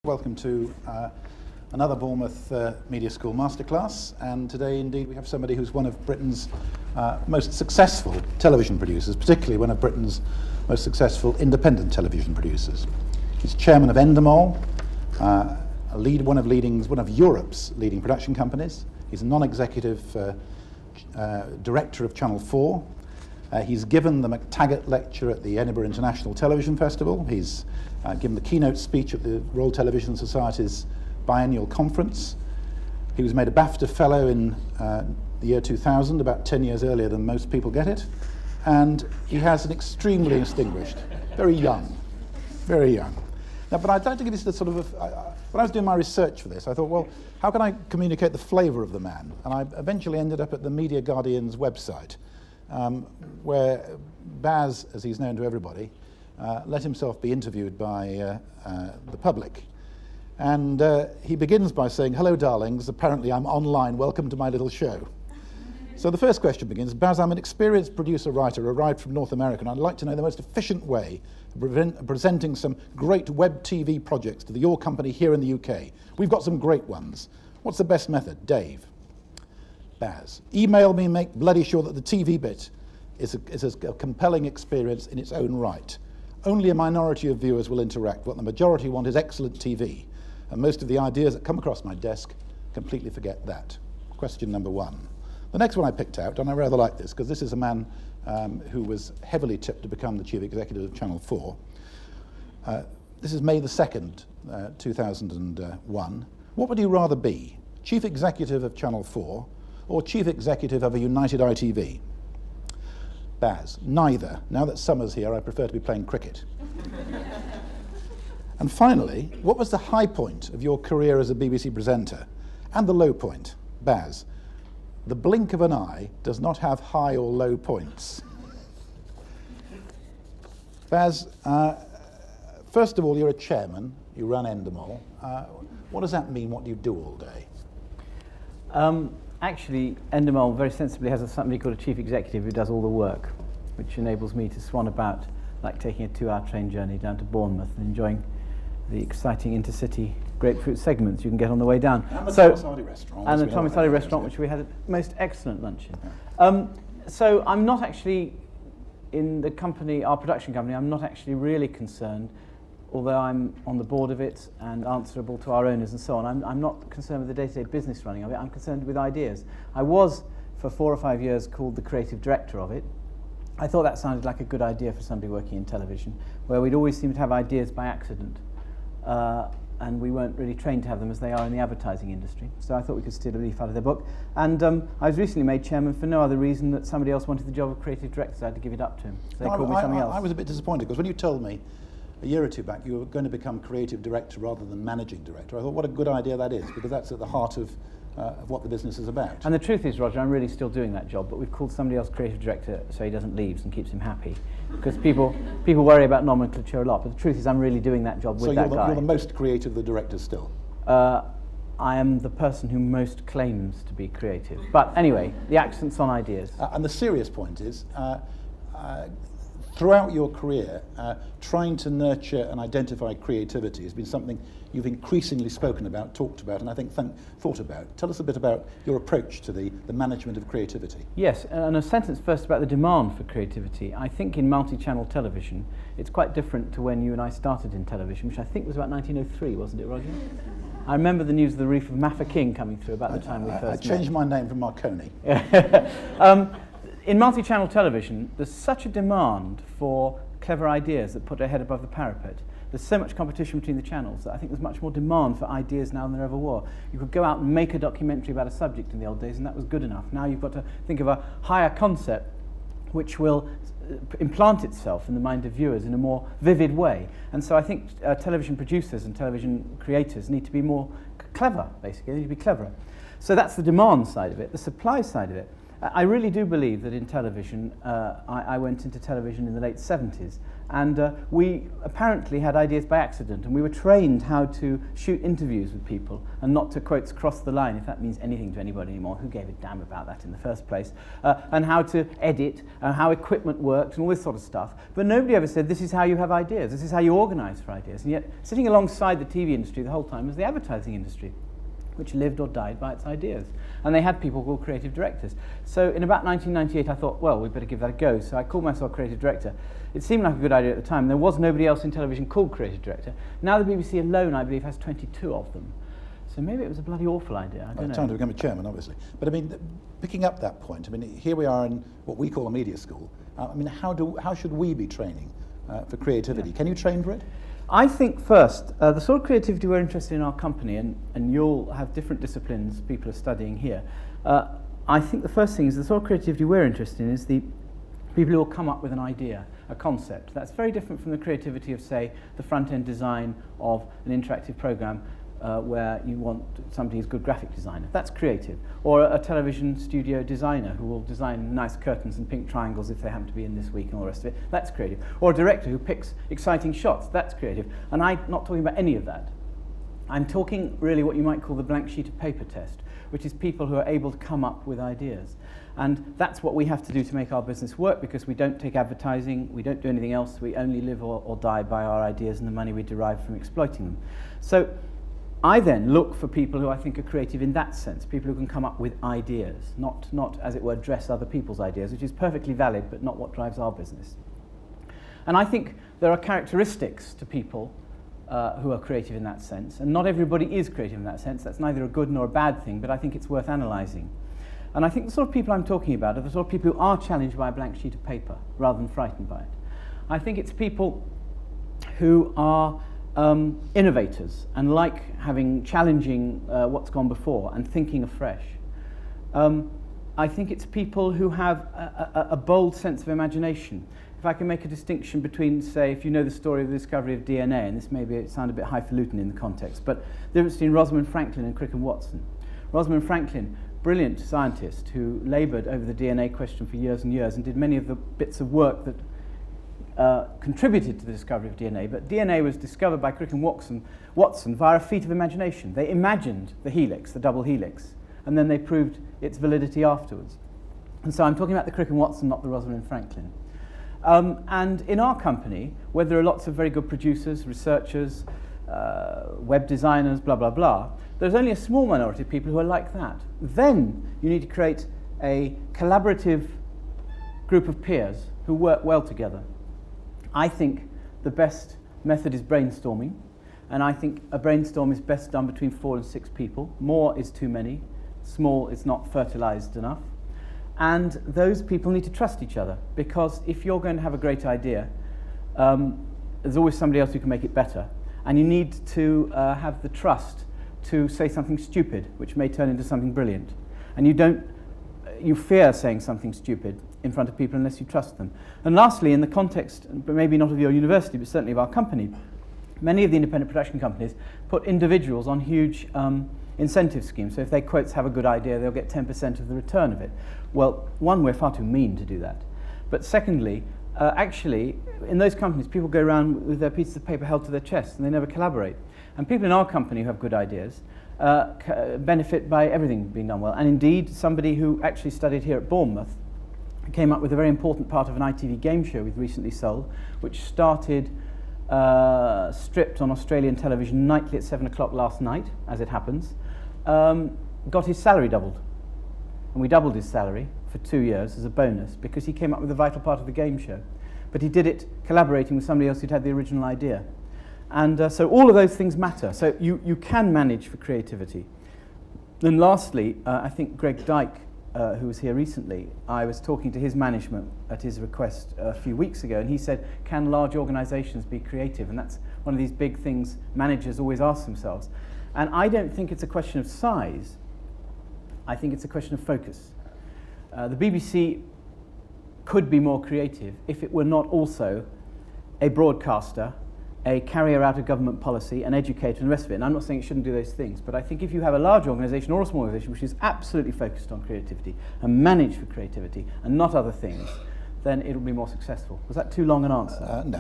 Welcome to another Bournemouth Media School Masterclass, and today indeed we have somebody who's one of Britain's most successful television producers, particularly one of Britain's most successful independent television producers. He's chairman of Endemol, one of Europe's leading production companies. He's a non-executive director of Channel 4. He's given the McTaggart Lecture at the Edinburgh International Television Festival. He's given the keynote speech at the Royal Television Society's biennial conference. He was made a BAFTA Fellow in the year 2000, about 10 years earlier than most people get it. And he has an extremely distinguished, very young. Now, but I'd like to give you the sort of, when I was doing my research for this, I thought, well, how can I communicate the flavour of the man? And I eventually ended up at the Media Guardian's website, where Baz, as he's known to everybody, let himself be interviewed by the public. And he begins by saying, "Hello, darlings, apparently I'm online, welcome to my little show." So the first question begins, "Baz, I'm an experienced producer-writer, arrived from North America, and I'd like to know the most efficient way of presenting some great web TV projects to your company here in the UK. We've got some great ones. What's the best method?" Dave. Baz, "Email me and make bloody sure that the TV bit is a compelling experience in its own right. Only a minority of viewers will interact. What the majority want is excellent TV. And most of the ideas that come across my desk, completely forget that." Question number one. The next one I picked out, and I rather like this, because this is a man who was heavily tipped to become the chief executive of Channel 4. This is May the 2nd, 2001. "What would you rather be, chief executive of Channel 4 or chief executive of a United ITV?" Baz, "Neither. Now that summer's here, I prefer to be playing cricket." And finally, "What was the high point of your career as a BBC presenter and the low point?" Baz, "The blink of an eye does not have high or low points." Baz, first of all, you're a chairman, you run Endemol. What does that mean? What do you do all day? Actually, Endemol very sensibly has somebody called a chief executive who does all the work, which enables me to swan about like taking a 2-hour train journey down to Bournemouth and enjoying the exciting intercity grapefruit segments you can get on the way down. And the Tomasadi restaurant. And the Tomasadi restaurant, which we had a most excellent lunch in. So I'm not actually, in the company, our production company, I'm not actually really concerned, although I'm on the board of it and answerable to our owners and so on. I'm not concerned with the day-to-day business running of it. I'm concerned with ideas. I was, for 4 or 5 years, called the creative director of it. I thought that sounded like a good idea for somebody working in television, where we'd always seem to have ideas by accident. And we weren't really trained to have them as they are in the advertising industry. So I thought we could steal a leaf out of their book. And I was recently made chairman for no other reason that somebody else wanted the job of creative director, so I had to give it up to him. So they called me something else. I was a bit disappointed, because when you told me a year or two back you were going to become creative director rather than managing director, I thought, what a good idea that is, because that's at the heart of what the business is about. And the truth is, Roger, I'm really still doing that job, but we've called somebody else creative director so he doesn't leave and keeps him happy. Because people worry about nomenclature a lot, but the truth is I'm really doing that job with that guy. So you're the most creative of the directors still? I am the person who most claims to be creative. But anyway, the accent's on ideas. And the serious point is, throughout your career, trying to nurture and identify creativity has been something you've increasingly spoken about, talked about, and I think thought about. Tell us a bit about your approach to the management of creativity. Yes, and a sentence first about the demand for creativity. I think in multi-channel television, it's quite different to when you and I started in television, which I think was about 1903, wasn't it, Roger? I remember the news of the reef of Mafeking coming through about the time we first met. I changed my name from Marconi. In multi-channel television, there's such a demand for clever ideas that put their head above the parapet. There's so much competition between the channels that I think there's much more demand for ideas now than there ever were. You could go out and make a documentary about a subject in the old days, and that was good enough. Now you've got to think of a higher concept which will implant itself in the mind of viewers in a more vivid way. And so I think television producers and television creators need to be more clever, basically. They need to be cleverer. So that's the demand side of it. The supply side of it, I really do believe that in television, I went into television in the late 70s, and we apparently had ideas by accident, and we were trained how to shoot interviews with people and not to, quotes, cross the line, if that means anything to anybody anymore. Who gave a damn about that in the first place? And how to edit, how equipment worked, and all this sort of stuff. But nobody ever said, this is how you have ideas, this is how you organize for ideas. And yet, sitting alongside the TV industry the whole time was the advertising industry, which lived or died by its ideas. And they had people called creative directors. So in about 1998, I thought, well, we better give that a go. So I called myself creative director. It seemed like a good idea at the time. There was nobody else in television called creative director. Now the BBC alone, I believe, has 22 of them. So maybe it was a bloody awful idea. I don't know. Time to become a chairman, obviously. But I mean, picking up that point, I mean, here we are in what we call a media school. I mean, how should we be training for creativity? Can you train for it? I think first, the sort of creativity we're interested in our company, and you'll have different disciplines people are studying here. I think the first thing is the sort of creativity we're interested in is the people who will come up with an idea, a concept. That's very different from the creativity of, say, the front-end design of an interactive program where you want somebody who's a good graphic designer. That's creative. Or a television studio designer who will design nice curtains and pink triangles if they happen to be in this week and all the rest of it. That's creative. Or a director who picks exciting shots. That's creative. And I'm not talking about any of that. I'm talking really what you might call the blank sheet of paper test, which is people who are able to come up with ideas. And that's what we have to do to make our business work, because we don't take advertising, we don't do anything else, we only live or die by our ideas and the money we derive from exploiting them. So I then look for people who I think are creative in that sense, people who can come up with ideas, not as it were, dress other people's ideas, which is perfectly valid, but not what drives our business. And I think there are characteristics to people who are creative in that sense, and not everybody is creative in that sense. That's neither a good nor a bad thing, but I think it's worth analysing. And I think the sort of people I'm talking about are the sort of people who are challenged by a blank sheet of paper rather than frightened by it. I think it's people who are innovators and like challenging what's gone before and thinking afresh. I think it's people who have a bold sense of imagination. If I can make a distinction between, say, if you know the story of the discovery of DNA, and this may sound a bit highfalutin in the context, but the difference between Rosamund Franklin and Crick and Watson. Rosamund Franklin, brilliant scientist who laboured over the DNA question for years and years and did many of the bits of work that contributed to the discovery of DNA, but DNA was discovered by Crick and Watson via a feat of imagination. They imagined the helix, the double helix, and then they proved its validity afterwards. And so I'm talking about the Crick and Watson, not the Rosalind Franklin. And in our company, where there are lots of very good producers, researchers, web designers, blah, blah, blah, there's only a small minority of people who are like that. Then you need to create a collaborative group of peers who work well together. I think the best method is brainstorming, and I think a brainstorm is best done between 4 and 6 people. More is too many. Small is not fertilized enough. And those people need to trust each other, because if you're going to have a great idea, there's always somebody else who can make it better. And you need to have the trust to say something stupid, which may turn into something brilliant. And you fear saying something stupid in front of people unless you trust them. And lastly, in the context, but maybe not of your university, but certainly of our company, many of the independent production companies put individuals on huge incentive schemes. So if they, quotes, have a good idea, they'll get 10% of the return of it. Well, one, we're far too mean to do that. But secondly, actually, in those companies, people go around with their pieces of paper held to their chests and they never collaborate. And people in our company who have good ideas benefit by everything being done well. And indeed, somebody who actually studied here at Bournemouth came up with a very important part of an ITV game show we've recently sold, which started stripped on Australian television nightly at 7 o'clock last night, as it happens, got his salary doubled. And we doubled his salary for 2 years as a bonus because he came up with a vital part of the game show. But he did it collaborating with somebody else who'd had the original idea. And so all of those things matter. So you can manage for creativity. Then lastly, I think Greg Dyke, who was here recently, I was talking to his management at his request a few weeks ago, and he said, can large organizations be creative? And that's one of these big things managers always ask themselves. And I don't think it's a question of size. I think it's a question of focus. The BBC could be more creative if it were not also a broadcaster, a carrier out of government policy, an educator, and the rest of it. And I'm not saying it shouldn't do those things, but I think if you have a large organisation or a small organisation which is absolutely focused on creativity and managed for creativity and not other things, then it'll be more successful. Was that too long an answer? No.